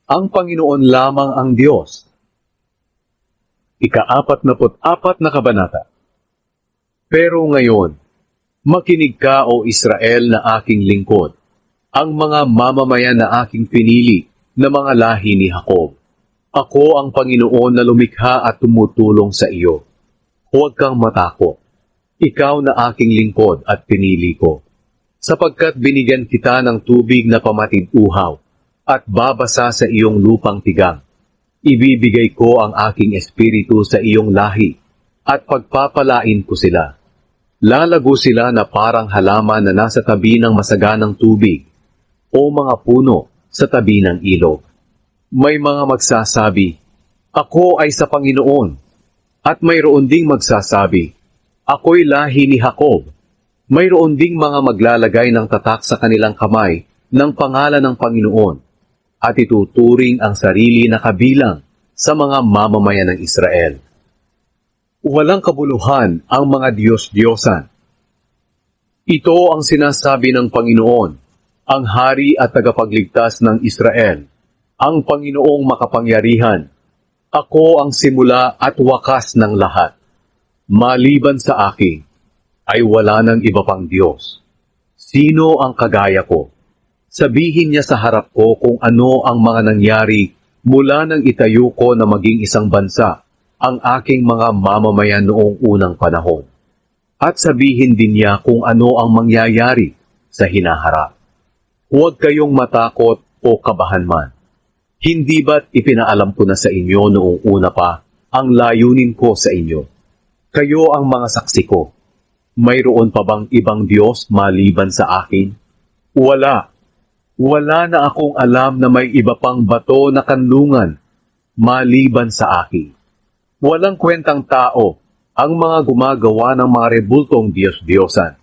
Ang Panginoon lamang ang Diyos. Ika-44 na kabanata. Pero ngayon, makinig ka o Israel na aking lingkod, ang mga mamamayan na aking pinili na mga lahi ni Jacob. Ako ang Panginoon na lumikha at tumutulong sa iyo. Huwag kang matakot. Ikaw na aking lingkod at pinili ko. Sapagkat binigyan kita ng tubig na pamatid-uhaw at babasa sa iyong lupang tigang. Ibibigay ko ang aking espiritu sa iyong lahi at pagpapalain ko sila. Lalago sila na parang halaman na nasa tabi ng masaganang tubig o mga puno sa tabi ng ilog. May mga magsasabi, ako ay sa Panginoon, at mayroon ding magsasabi, ako'y lahi ni Jacob. Mayroon ding mga maglalagay ng tatak sa kanilang kamay ng pangalan ng Panginoon, at ituturing ang sarili na kabilang sa mga mamamayan ng Israel. Walang kabuluhan ang mga Diyos-Diyosan. Ito ang sinasabi ng Panginoon, ang Hari at Tagapagligtas ng Israel, ang Panginoong makapangyarihan. Ako ang simula at wakas ng lahat. Maliban sa akin, ay wala ng iba pang Diyos. Sino ang kagaya ko? Sabihin niya sa harap ko kung ano ang mga nangyari mula nang itayo ko na maging isang bansa ang aking mga mamamayan noong unang panahon. At sabihin din niya kung ano ang mangyayari sa hinaharap. Huwag kayong matakot o kabahan man. Hindi ba't ipinaalam ko na sa inyo noong una pa ang layunin ko sa inyo? Kayo ang mga saksi ko. Mayroon pa bang ibang Diyos maliban sa akin? Wala. Wala na akong alam na may iba pang bato na kanlungan maliban sa akin. Walang kwentang tao ang mga gumagawa ng mga rebultong Diyos-Diyosan.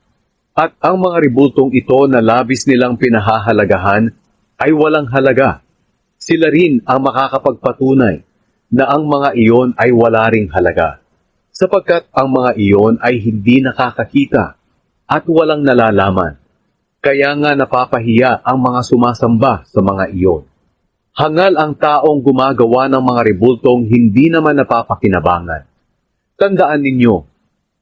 At ang mga rebultong ito na labis nilang pinahahalagahan ay walang halaga. Sila rin ang makakapagpatunay na ang mga iyon ay wala ring halaga, sapagkat ang mga iyon ay hindi nakakakita at walang nalalaman. Kaya nga napapahiya ang mga sumasamba sa mga iyon. Hangal ang taong gumagawa ng mga rebultong hindi naman napapakinabangan. Tandaan ninyo,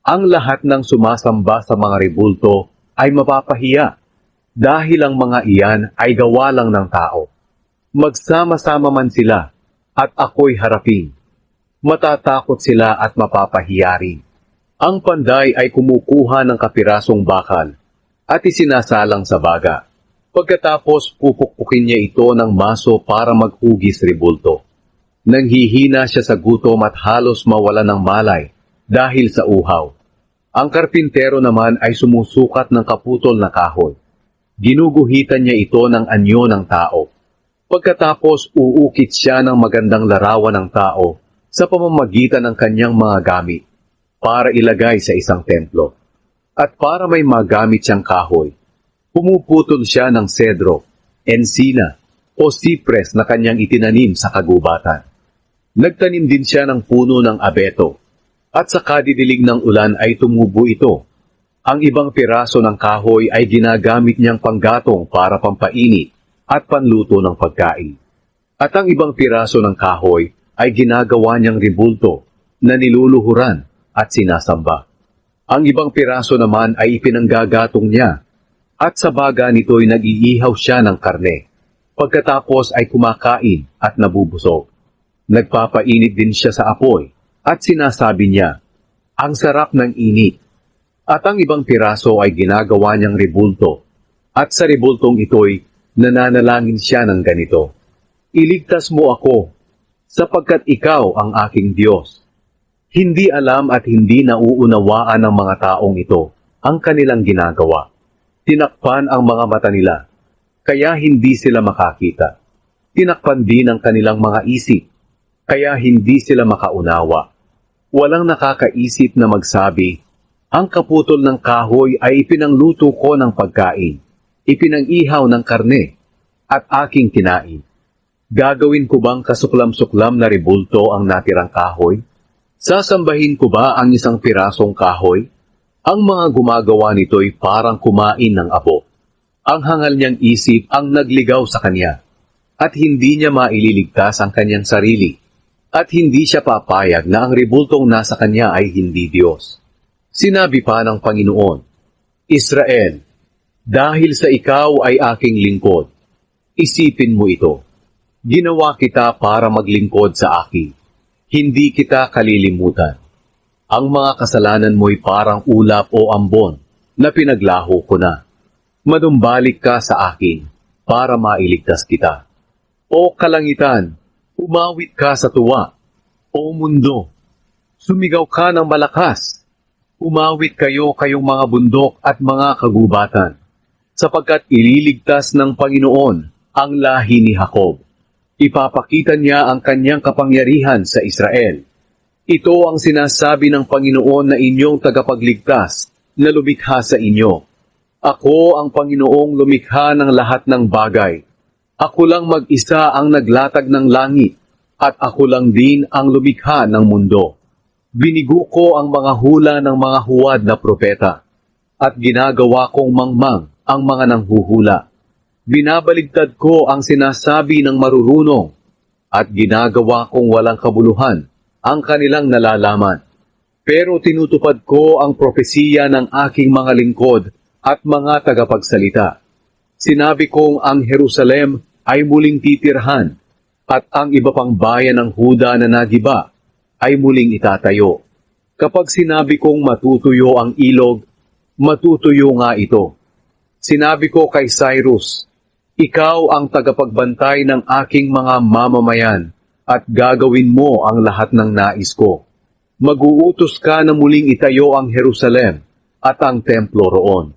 ang lahat ng sumasamba sa mga rebulto ay mapapahiya dahil ang mga iyan ay gawa lang ng tao. Magsama-sama man sila at ako'y harapin. Matatakot sila at mapapahiya rin. Ang panday ay kumukuha ng kapirasong bakal at isinasalang sa baga. Pagkatapos pupukpukin niya ito ng maso para maghugis rebulto. Nanghihina siya sa gutom at halos mawala ng malay dahil sa uhaw. Ang karpintero naman ay sumusukat ng kaputol na kahoy. Ginuguhitan niya ito ng anyo ng tao. Pagkatapos uukit siya ng magandang larawan ng tao sa pamamagitan ng kanyang mga gamit para ilagay sa isang templo. At para may magamit siyang kahoy, pumuputol siya ng sedro, ensina o sipres na kanyang itinanim sa kagubatan. Nagtanim din siya ng puno ng abeto at sa kadidilig ng ulan ay tumubo ito. Ang ibang piraso ng kahoy ay ginagamit niyang panggatong para pampainit at panluto ng pagkain. At ang ibang piraso ng kahoy ay ginagawa niyang rebulto na niluluhuran at sinasamba. Ang ibang piraso naman ay ipinanggagatong niya at sa baga nito'y nag-iihaw siya ng karne. Pagkatapos ay kumakain at nabubusog. Nagpapainit din siya sa apoy at sinasabi niya, ang sarap ng init. At ang ibang piraso ay ginagawa niyang rebulto at sa rebultong ito'y nananalangin siya ng ganito, iligtas mo ako, sapagkat ikaw ang aking Diyos. Hindi alam at hindi nauunawaan ng mga taong ito ang kanilang ginagawa. Tinakpan ang mga mata nila, kaya hindi sila makakita. Tinakpan din ang kanilang mga isip, kaya hindi sila makaunawa. Walang nakakaisip na magsabi, ang kaputol ng kahoy ay ipinangluto ko ng pagkain. Ipinang-ihaw ng karne at aking kinain. Gagawin ko bang kasuklam-suklam na rebulto ang natirang kahoy? Sasambahin ko ba ang isang pirasong kahoy? Ang mga gumagawa nito'y parang kumain ng abo. Ang hangal niyang isip ang nagligaw sa kanya. at hindi niya maililigtas ang kanyang sarili, at hindi siya papayag na ang rebultong nasa kanya ay hindi Diyos. Sinabi pa ng Panginoon, Israel, dahil sa ikaw ay aking lingkod, isipin mo ito. Ginawa kita para maglingkod sa akin. Hindi kita kalilimutan. Ang mga kasalanan mo'y parang ulap o ambon na pinaglaho ko na. Manumbalik ka sa akin para mailigtas kita. O kalangitan, umawit ka sa tuwa. O mundo, sumigaw ka ng malakas. Umawit kayong mga bundok at mga kagubatan, sapagkat ililigtas ng Panginoon ang lahi ni Jacob. Ipapakita niya ang kanyang kapangyarihan sa Israel. Ito ang sinasabi ng Panginoon na inyong tagapagligtas na lumikha sa inyo. Ako ang Panginoong lumikha ng lahat ng bagay. Ako lang mag-isa ang naglatag ng langit, at ako lang din ang lumikha ng mundo. Binigo ko ang mga hula ng mga huwad na propeta, at ginagawa kong mangmang ang mga nanghuhula. Binabaligtad ko ang sinasabi ng marurunong, at ginagawa kong walang kabuluhan ang kanilang nalalaman. Pero tinutupad ko ang propesiya ng aking mga lingkod at mga tagapagsalita. Sinabi kong ang Jerusalem ay muling titirhan, at ang iba pang bayan ng Huda na nagiba ay muling itatayo. Kapag sinabi kong matutuyo ang ilog, matutuyo nga ito. Sinabi ko kay Cyrus, ikaw ang tagapagbantay ng aking mga mamamayan, at gagawin mo ang lahat ng nais ko. Mag-uutos ka na muling itayo ang Jerusalem at ang templo roon.